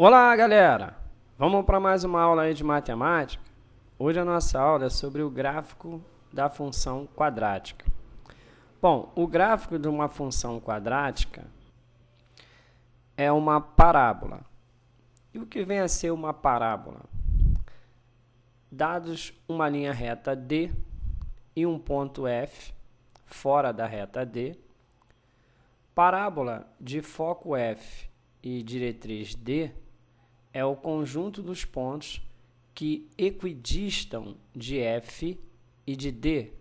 Olá, galera! Vamos para mais uma aula aí de matemática? Hoje a nossa aula é sobre o gráfico da função quadrática. Bom, o gráfico de uma função quadrática é uma parábola. E o que vem a ser uma parábola? Dados uma linha reta D e um ponto F fora da reta D, parábola de foco F e diretriz D é o conjunto dos pontos que equidistam de F e de D,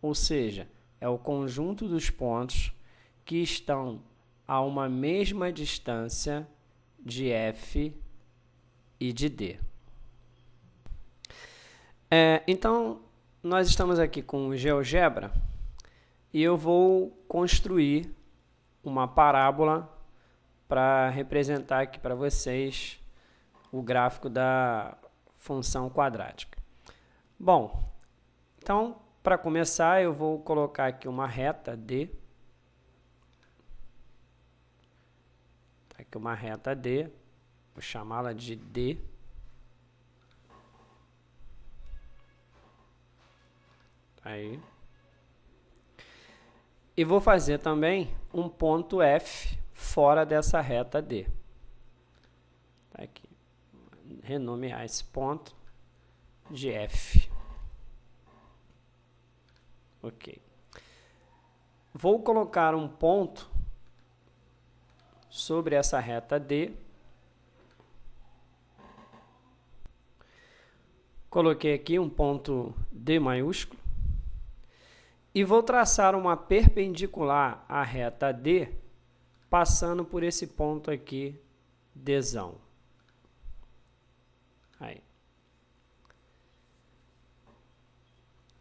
ou seja, é o conjunto dos pontos que estão a uma mesma distância de F e de D. Então, nós estamos aqui com o GeoGebra e eu vou construir uma parábola para representar aqui para vocês o gráfico da função quadrática. Bom, então, para começar, eu vou colocar aqui uma reta D. Tá aqui uma reta D, vou chamá-la de D. Aí. E vou fazer também um ponto F fora dessa reta D. Tá aqui. Renomear esse ponto de F. Ok. Vou colocar um ponto sobre essa reta D. Coloquei aqui um ponto D maiúsculo. E vou traçar uma perpendicular à reta D, passando por esse ponto aqui, Dzão. Aí.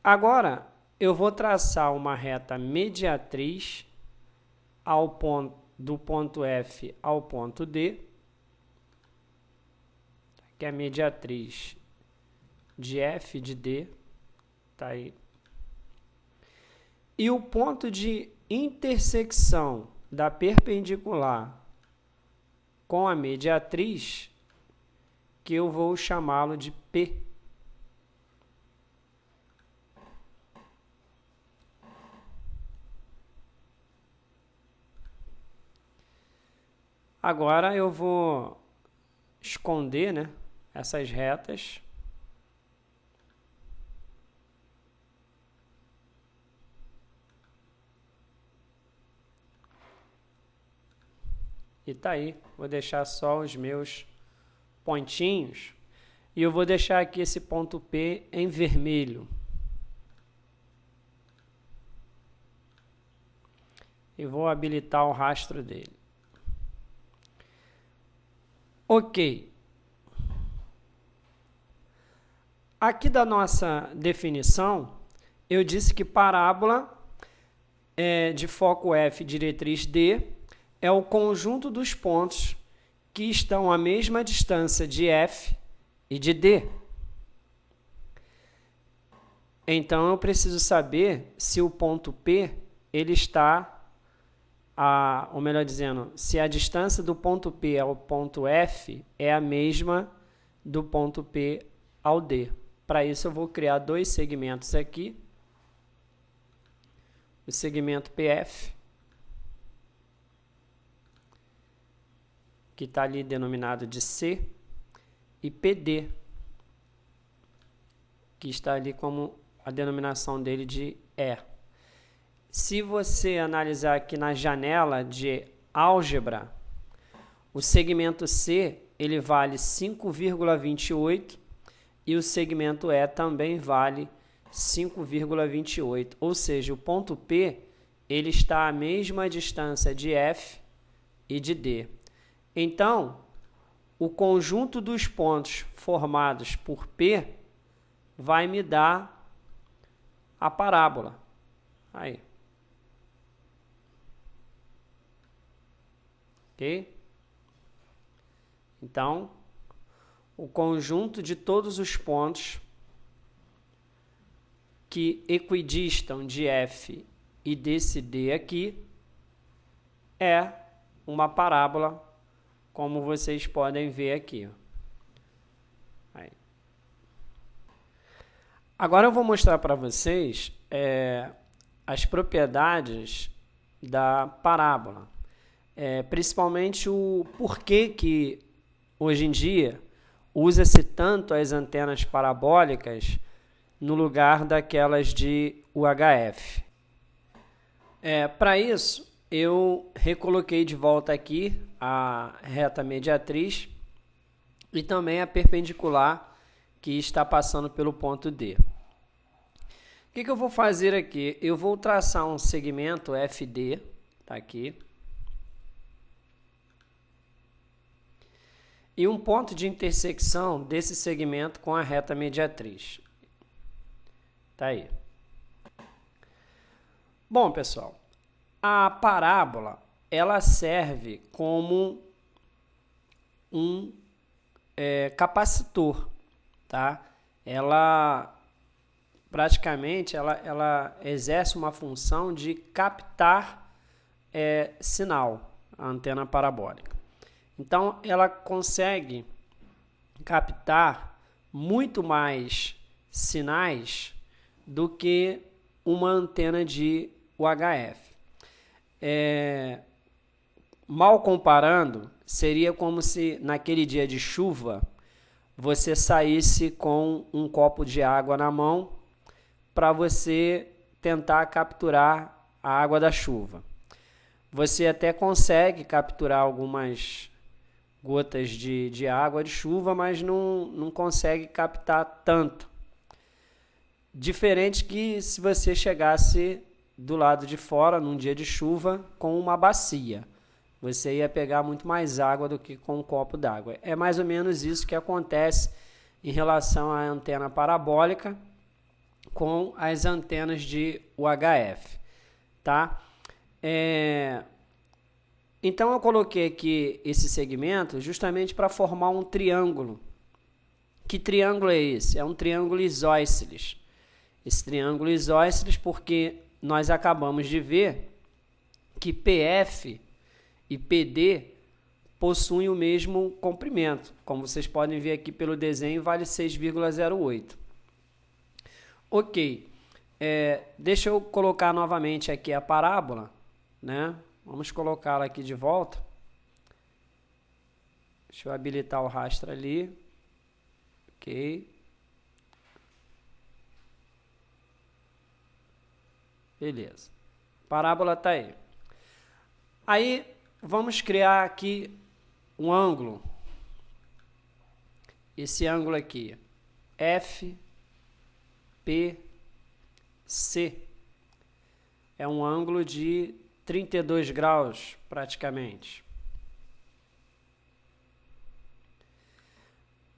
Agora, eu vou traçar uma reta mediatriz do ponto F ao ponto D, que é a mediatriz de F de D, tá aí. E o ponto de intersecção da perpendicular com a mediatriz, que eu vou chamá-lo de P. Agora eu vou esconder, né, essas retas. E tá aí, vou deixar só os meus pontinhos. E eu vou deixar aqui esse ponto P em vermelho. E vou habilitar o rastro dele. Ok. Aqui da nossa definição, eu disse que parábola de foco F, diretriz D, é o conjunto dos pontos que estão à mesma distância de F e de D. Então, eu preciso saber se o ponto P ele está, ou melhor dizendo, se a distância do ponto P ao ponto F é a mesma do ponto P ao D. Para isso, eu vou criar dois segmentos aqui. O segmento PF, que está ali denominado de C, e PD, que está ali como a denominação dele de E. Se você analisar aqui na janela de álgebra, o segmento C ele vale 5,28 e o segmento E também vale 5,28, ou seja, o ponto P ele está à mesma distância de F e de D. Então, o conjunto dos pontos formados por P vai me dar a parábola. Aí. Ok? Então, o conjunto de todos os pontos que equidistam de F e desse D aqui é uma parábola como vocês podem ver aqui. Aí. Agora eu vou mostrar para vocês as propriedades da parábola, principalmente o porquê que hoje em dia usa-se tanto as antenas parabólicas no lugar daquelas de UHF. Para isso, eu recoloquei de volta aqui a reta mediatriz e também a perpendicular que está passando pelo ponto D. O que eu vou fazer aqui? Eu vou traçar um segmento FD, tá aqui, e um ponto de intersecção desse segmento com a reta mediatriz. Tá aí. Bom, pessoal, a parábola, ela serve como um capacitor, tá? Ela praticamente ela exerce uma função de captar sinal, a antena parabólica. Então, ela consegue captar muito mais sinais do que uma antena de UHF. Mal comparando, seria como se naquele dia de chuva você saísse com um copo de água na mão para você tentar capturar a água da chuva. Você até consegue capturar algumas gotas de água de chuva, mas não consegue captar tanto. Diferente que se você chegasse do lado de fora, num dia de chuva, com uma bacia. Você ia pegar muito mais água do que com um copo d'água. É mais ou menos isso que acontece em relação à antena parabólica com as antenas de UHF, tá? Então, eu coloquei aqui esse segmento justamente para formar um triângulo. Que triângulo é esse? É um triângulo isósceles. Esse triângulo isósceles porque nós acabamos de ver que PF e PD possuem o mesmo comprimento. Como vocês podem ver aqui pelo desenho, vale 6,08. Ok. Deixa eu colocar novamente aqui a parábola, né? Vamos colocá-la aqui de volta. Deixa eu habilitar o rastro ali. Ok. Beleza. Parábola está aí. Aí, vamos criar aqui um ângulo. Esse ângulo aqui, FPC, é um ângulo de 32 graus, praticamente.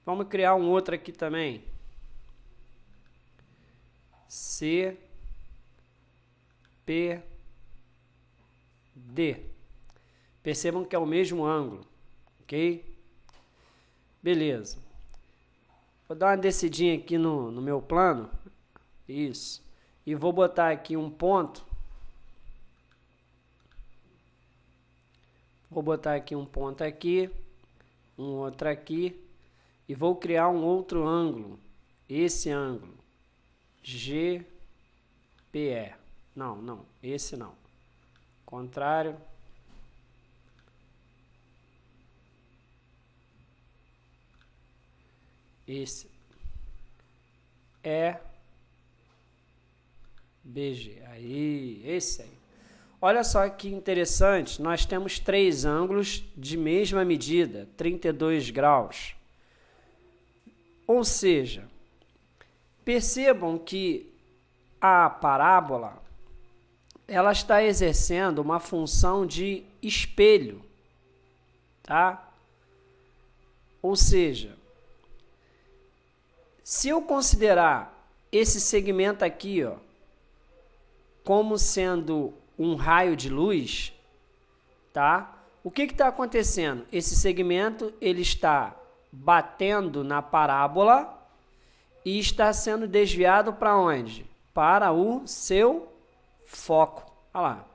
Vamos criar um outro aqui também. CPD. Percebam que é o mesmo ângulo, ok? Beleza. Vou dar uma descidinha aqui no meu plano. Isso. E vou botar aqui um ponto. Vou botar aqui um ponto aqui, um outro aqui, e vou criar um outro ângulo. Esse ângulo. GPE. Não, esse não. Contrário. Esse BG. Aí, esse aí. Olha só que interessante, nós temos 3 ângulos de mesma medida, 32 graus. Ou seja, percebam que a parábola ela está exercendo uma função de espelho, tá? Ou seja, se eu considerar esse segmento aqui, ó, como sendo um raio de luz, tá? O que está acontecendo? Esse segmento ele está batendo na parábola e está sendo desviado para onde? Para o seu foco. Olha lá.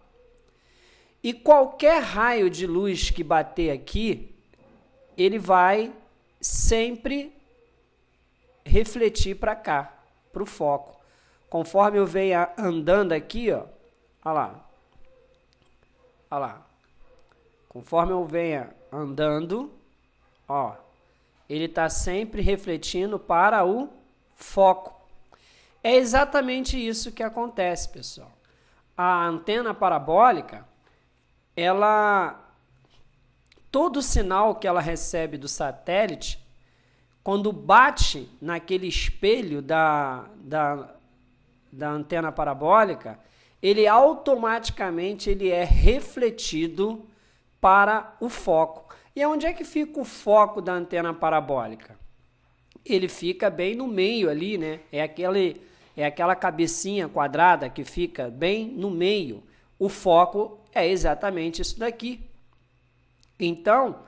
E qualquer raio de luz que bater aqui ele vai sempre refletir para cá, para o foco. Conforme eu venha andando aqui, ó, olha lá. Conforme eu venha andando, ó, ele está sempre refletindo para o foco. É exatamente isso que acontece, pessoal. A antena parabólica, todo sinal que ela recebe do satélite, quando bate naquele espelho da antena parabólica, ele automaticamente é refletido para o foco. E onde é que fica o foco da antena parabólica? Ele fica bem no meio ali, né? É aquela cabecinha quadrada que fica bem no meio. O foco é exatamente isso daqui. Então,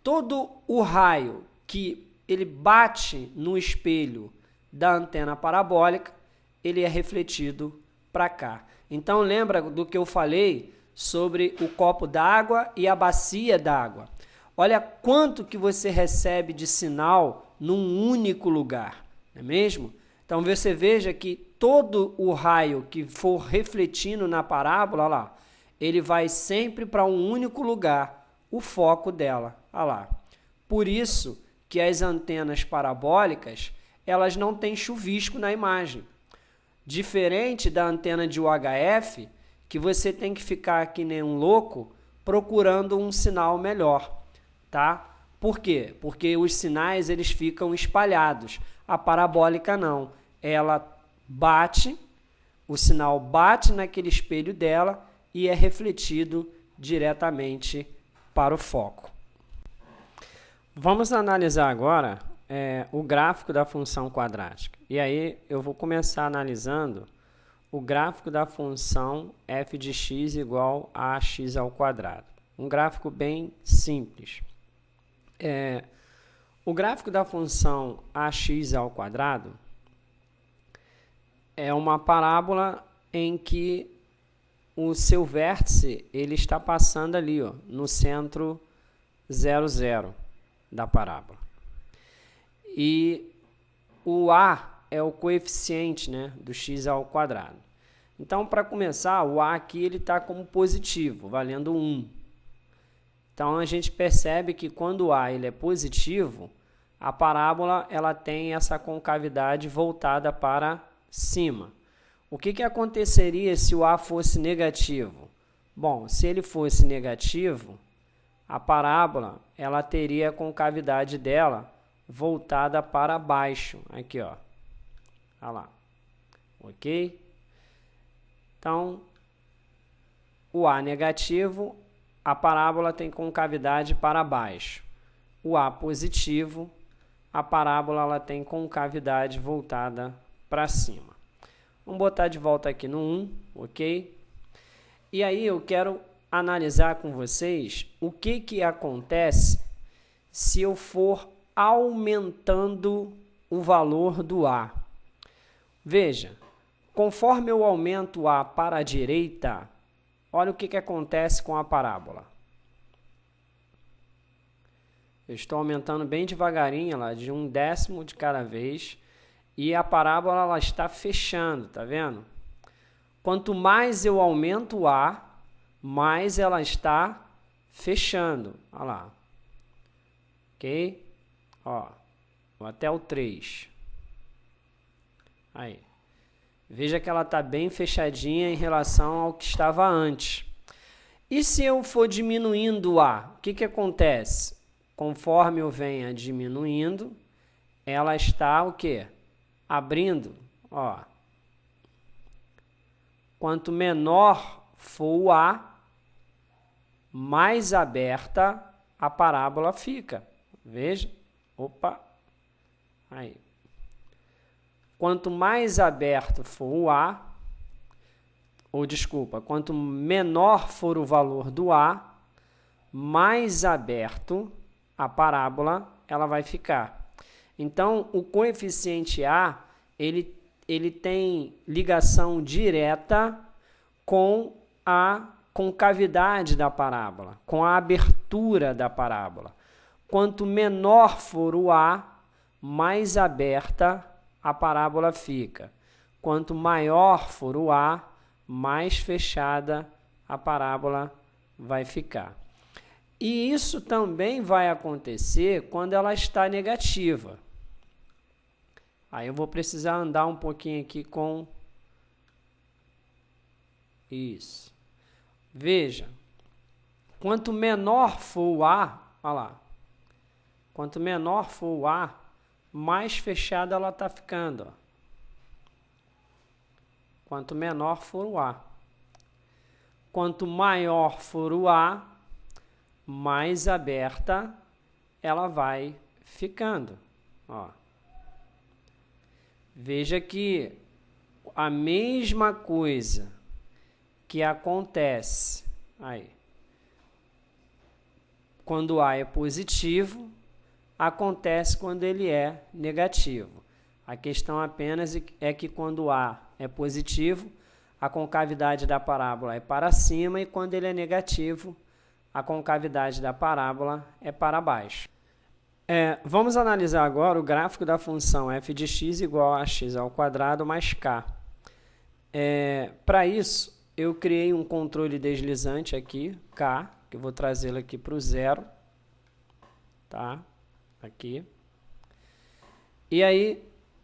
todo o raio que ele bate no espelho da antena parabólica, ele é refletido para cá. Então, lembra do que eu falei sobre o copo d'água e a bacia d'água. Olha quanto que você recebe de sinal num único lugar, não é mesmo? Então, você veja que todo o raio que for refletindo na parábola, olha lá, ele vai sempre para um único lugar, o foco dela, olha lá. Por isso que as antenas parabólicas, elas não têm chuvisco na imagem. Diferente da antena de UHF, que você tem que ficar que nem um louco procurando um sinal melhor, tá? Por quê? Porque os sinais eles ficam espalhados. A parabólica não. Ela bate, o sinal bate naquele espelho dela e é refletido diretamente para o foco. Vamos analisar agora o gráfico da função quadrática. E aí eu vou começar analisando o gráfico da função f de x igual a x ao quadrado. Um gráfico bem simples. O gráfico da função ax ao quadrado é uma parábola em que o seu vértice ele está passando ali, ó, no centro 0, 0 da parábola. E o a é o coeficiente, né, do x ao quadrado. Então, para começar, o a aqui está como positivo, valendo 1. Então, a gente percebe que quando o a ele é positivo, a parábola ela tem essa concavidade voltada para cima. O que aconteceria se o a fosse negativo? Bom, se ele fosse negativo, a parábola ela teria a concavidade dela voltada para baixo. Aqui, ó. Olha lá. Ok? Então, o a negativo, a parábola tem concavidade para baixo. O a positivo, a parábola ela tem concavidade voltada para cima. Vamos botar de volta aqui no 1, ok? E aí eu quero analisar com vocês o que acontece se eu for aumentando o valor do a. Veja, conforme eu aumento o a para a direita, olha o que acontece com a parábola. Eu estou aumentando bem devagarinho, lá, de 1/10 de cada vez, e a parábola ela está fechando, tá vendo? Quanto mais eu aumento o a, mais ela está fechando. Olha lá. Ok? Ó, vou até o 3. Aí. Veja que ela está bem fechadinha em relação ao que estava antes. E se eu for diminuindo o a, o que acontece? Conforme eu venha diminuindo, ela está o quê? Abrindo. Ó. Quanto menor for o a, mais aberta a parábola fica. Veja. Opa. Aí. Quanto mais aberto for o a, quanto menor for o valor do a, mais aberto a parábola ela vai ficar. Então, o coeficiente a, ele tem ligação direta com a concavidade da parábola, com a abertura abertura da parábola. Quanto menor for o A, mais aberta a parábola fica. Quanto maior for o A, mais fechada a parábola vai ficar. E isso também vai acontecer quando ela está negativa. Aí eu vou precisar andar um pouquinho aqui com isso. Veja, quanto menor for o A, olha lá, quanto menor for o A, mais fechada ela está ficando. Ó. Quanto menor for o A. Quanto maior for o A, mais aberta ela vai ficando. Ó. Veja que a mesma coisa que acontece aí, quando A é positivo, acontece quando ele é negativo. A questão apenas é que quando A é positivo, a concavidade da parábola é para cima e quando ele é negativo, a concavidade da parábola é para baixo. Vamos analisar agora o gráfico da função f de x igual a x ao quadrado mais k. Para isso, eu criei um controle deslizante aqui, k, que eu vou trazê-lo aqui para o zero. Tá? Aqui. E aí,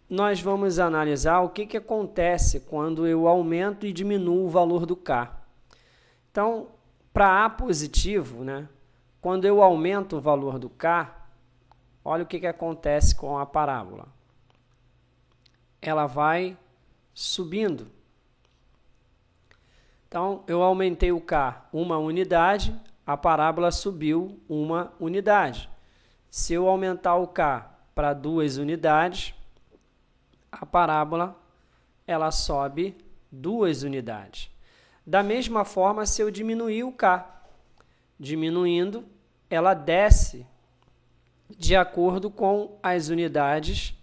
nós vamos analisar o que acontece quando eu aumento e diminuo o valor do k. Então, para A positivo, né, quando eu aumento o valor do k, olha o que acontece com a parábola. Ela vai subindo. Então, eu aumentei o k uma unidade, a parábola subiu uma unidade. Se eu aumentar o k para 2 unidades, a parábola ela sobe 2 unidades. Da mesma forma, se eu diminuir o k, diminuindo, ela desce de acordo com as unidades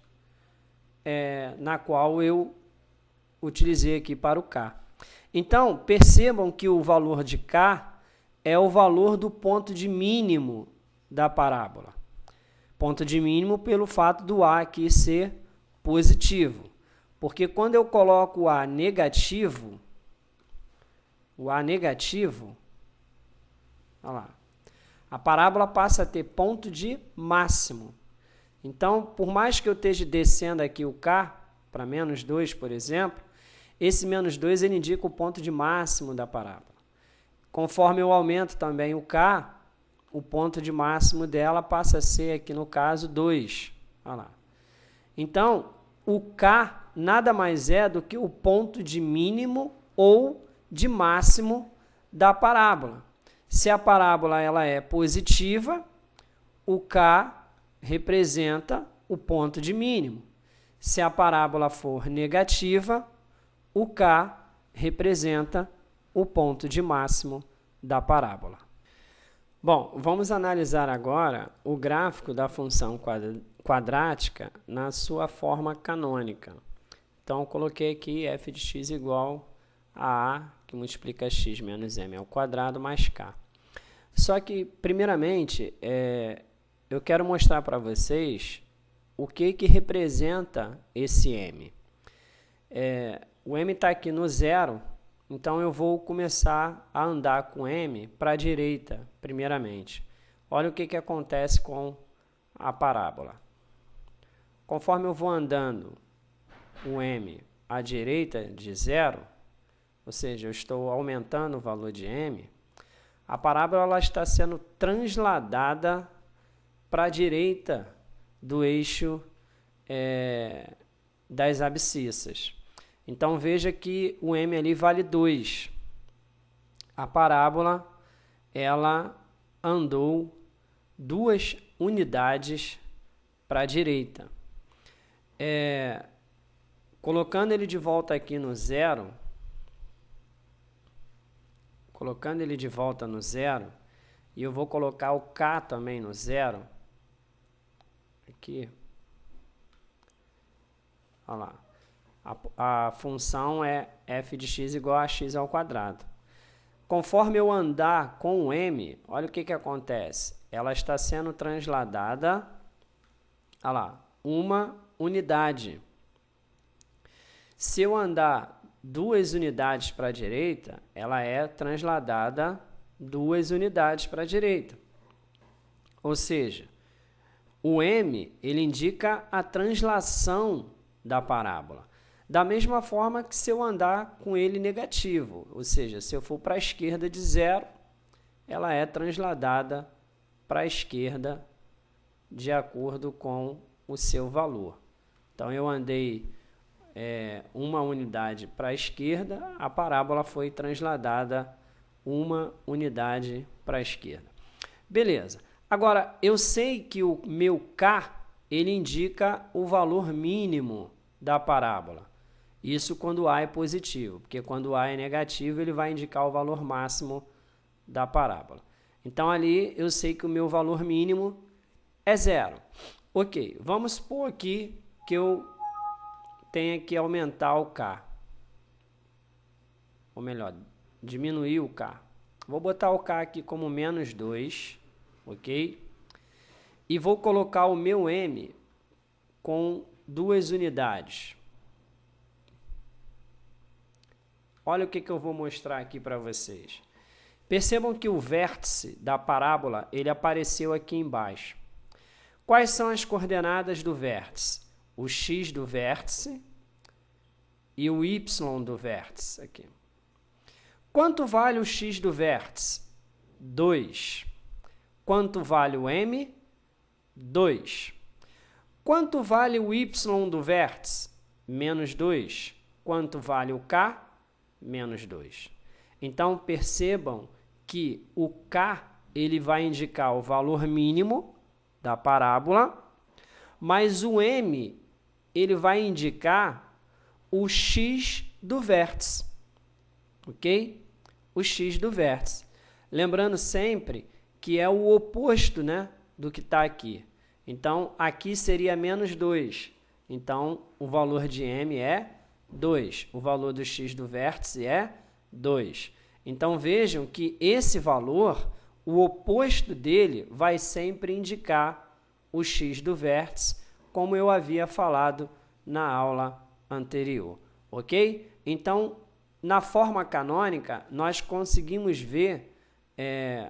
na qual eu utilizei aqui para o k. Então, percebam que o valor de k é o valor do ponto de mínimo da parábola. Ponto de mínimo pelo fato do A aqui ser positivo. Porque quando eu coloco o A negativo, olha lá, a parábola passa a ter ponto de máximo. Então, por mais que eu esteja descendo aqui o k para menos 2, por exemplo, esse menos 2 ele indica o ponto de máximo da parábola. Conforme eu aumento também o k, o ponto de máximo dela passa a ser, aqui no caso, 2. Olha lá. Então, o k nada mais é do que o ponto de mínimo ou de máximo da parábola. Se a parábola ela é positiva, o k representa o ponto de mínimo. Se a parábola for negativa, o k representa o ponto de máximo da parábola. Bom, vamos analisar agora o gráfico da função quadrática na sua forma canônica. Então, eu coloquei aqui f de x igual a que multiplica x menos m ao quadrado mais k. Só que, primeiramente, eu quero mostrar para vocês o que representa esse m. O m está aqui no zero, então eu vou começar a andar com m para a direita, primeiramente. Olha o que acontece com a parábola. Conforme eu vou andando o m à direita de zero, ou seja, eu estou aumentando o valor de m, a parábola ela está sendo transladada para a direita do eixo das abscissas. Então, veja que o m ali vale 2. A parábola ela andou 2 unidades para a direita. Colocando ele de volta aqui no zero, e eu vou colocar o k também no zero, aqui, olha lá, a função é f de x igual a x ao quadrado. conforme eu andar com o m, olha o que acontece. Ela está sendo transladada, olha lá, uma unidade. Se eu andar 2 unidades para a direita, ela é transladada 2 unidades para a direita. Ou seja, o m, ele indica a translação da parábola. Da mesma forma que se eu andar com ele negativo, ou seja, se eu for para a esquerda de 0, ela é transladada para a esquerda de acordo com o seu valor. Então, eu andei uma unidade para a esquerda, a parábola foi transladada uma unidade para a esquerda. Beleza. Agora, eu sei que o meu K, ele indica o valor mínimo da parábola. Isso quando A é positivo, porque quando A é negativo, ele vai indicar o valor máximo da parábola. Então, ali eu sei que o meu valor mínimo é 0. Ok, vamos supor aqui que eu tenha que aumentar o K. Ou melhor, diminuir o K. Vou botar o K aqui como menos 2, ok? E vou colocar o meu M com 2 unidades. Olha o que eu vou mostrar aqui para vocês. Percebam que o vértice da parábola, ele apareceu aqui embaixo. Quais são as coordenadas do vértice? O x do vértice e o y do vértice aqui. Quanto vale o x do vértice? 2. Quanto vale o m? 2. Quanto vale o y do vértice? Menos 2. Quanto vale o k? Menos 2. Então, percebam que o k, ele vai indicar o valor mínimo da parábola, mas o m, ele vai indicar o x do vértice, ok? O x do vértice. Lembrando sempre que é o oposto, né, do que está aqui. Então, aqui seria menos 2. Então, o valor de m é 2. O valor do x do vértice é 2. Então, vejam que esse valor, o oposto dele, vai sempre indicar o x do vértice, como eu havia falado na aula anterior, ok? Então, na forma canônica, nós conseguimos ver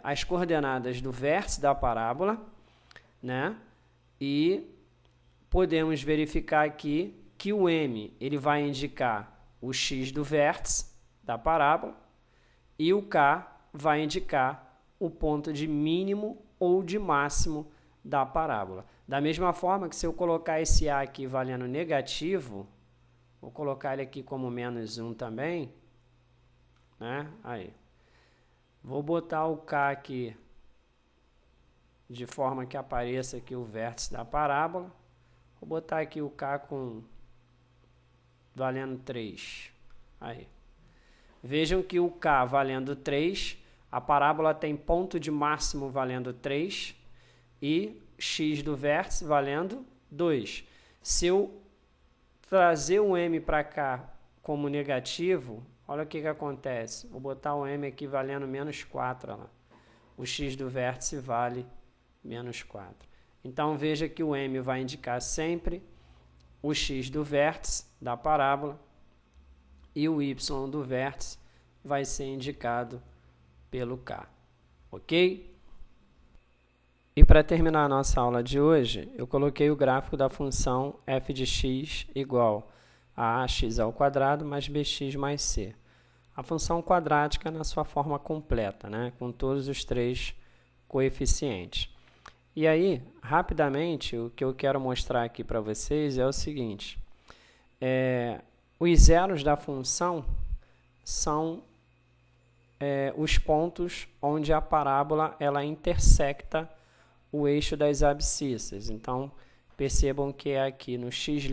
as coordenadas do vértice da parábola, né? E podemos verificar aqui que o m, ele vai indicar o x do vértice da parábola e o k vai indicar o ponto de mínimo ou de máximo da parábola. Da mesma forma que se eu colocar esse a aqui valendo negativo, vou colocar ele aqui como menos 1 também, né? Aí. Vou botar o k aqui de forma que apareça aqui o vértice da parábola. Vou botar aqui o k com valendo 3. Aí. Vejam que o k valendo 3, a parábola tem ponto de máximo valendo 3 e x do vértice valendo 2. Se eu trazer o m para cá como negativo, olha o que acontece. Vou botar o m aqui valendo menos 4. Olha lá. O x do vértice vale menos 4. Então, veja que o m vai indicar sempre o x do vértice da parábola e o y do vértice vai ser indicado pelo k. Ok? E para terminar a nossa aula de hoje, eu coloquei o gráfico da função f de x igual a ax ao quadrado mais bx mais c. A função quadrática na sua forma completa, né? Com todos os 3 coeficientes. E aí, rapidamente, o que eu quero mostrar aqui para vocês é o seguinte. Os zeros da função são os pontos onde a parábola ela intersecta o eixo das abscissas. Então, percebam que é aqui no x'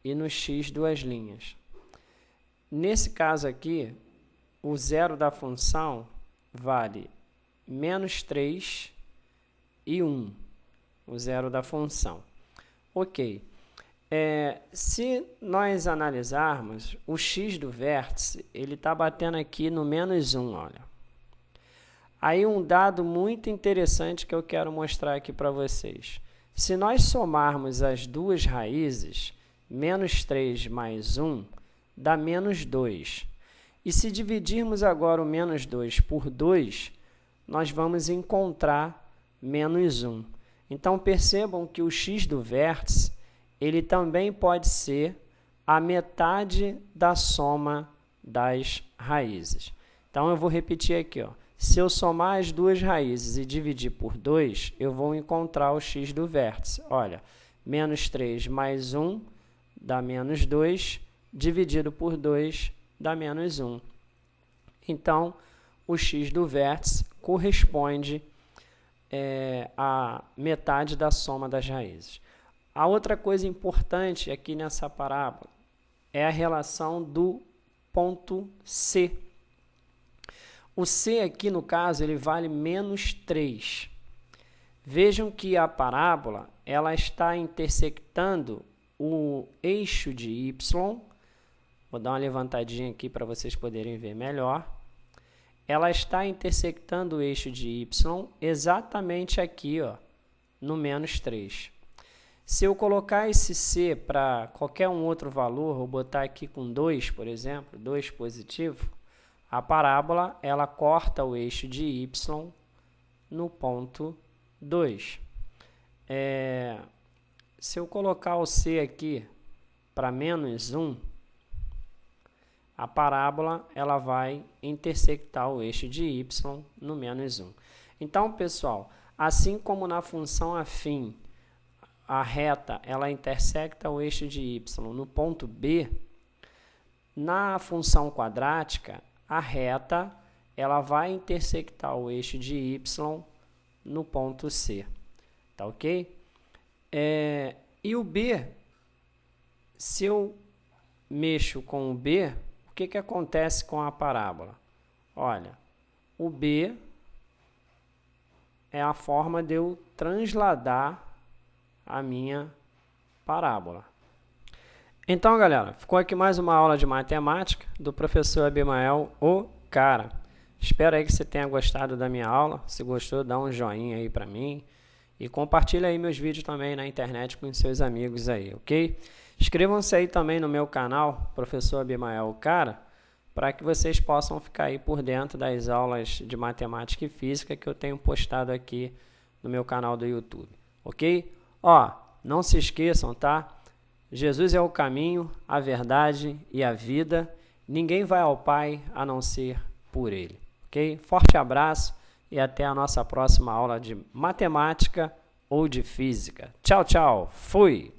e no x duas linhas. Nesse caso aqui, o zero da função vale menos 3 e 1, o zero da função. Ok. Se nós analisarmos, o x do vértice, ele está batendo aqui no -1, olha. Aí um dado muito interessante que eu quero mostrar aqui para vocês. Se nós somarmos as duas raízes, -3 mais 1 dá -2. E se dividirmos agora o -2 por 2, nós vamos encontrar -1. Então, percebam que o x do vértice, ele também pode ser a metade da soma das raízes. Então, eu vou repetir aqui, ó. Se eu somar as duas raízes e dividir por 2, eu vou encontrar o x do vértice. Olha, -3 mais 1 dá -2, dividido por 2 dá -1. Então, o x do vértice corresponde a metade da soma das raízes. A outra coisa importante aqui nessa parábola é a relação do ponto C. O C aqui, no caso, ele vale -3. Vejam que a parábola ela está intersectando o eixo de y. Vou dar uma levantadinha aqui para vocês poderem ver melhor. Ela está intersectando o eixo de y exatamente aqui, ó, no -3. Se eu colocar esse C para qualquer um outro valor, vou botar aqui com 2, por exemplo, 2 positivo, a parábola ela corta o eixo de y no ponto 2. Se eu colocar o C aqui para -1, a parábola ela vai intersectar o eixo de y no -1. Então, pessoal, assim como na função afim, a reta ela intersecta o eixo de y no ponto B, na função quadrática, a reta ela vai intersectar o eixo de y no ponto C. Tá ok? E o B, se eu mexo com o B, o que acontece com a parábola? Olha, o B é a forma de eu transladar a minha parábola. Então, galera, ficou aqui mais uma aula de matemática do professor Abimael, o cara. Espero aí que você tenha gostado da minha aula. Se gostou, dá um joinha aí para mim. E compartilha aí meus vídeos também na internet com seus amigos aí, ok? Inscrevam-se aí também no meu canal, Professor Abimael, o cara, para que vocês possam ficar aí por dentro das aulas de matemática e física que eu tenho postado aqui no meu canal do YouTube, ok? Ó, não se esqueçam, tá? Jesus é o caminho, a verdade e a vida. Ninguém vai ao Pai a não ser por Ele, ok? Forte abraço e até a nossa próxima aula de matemática ou de física. Tchau, tchau. Fui!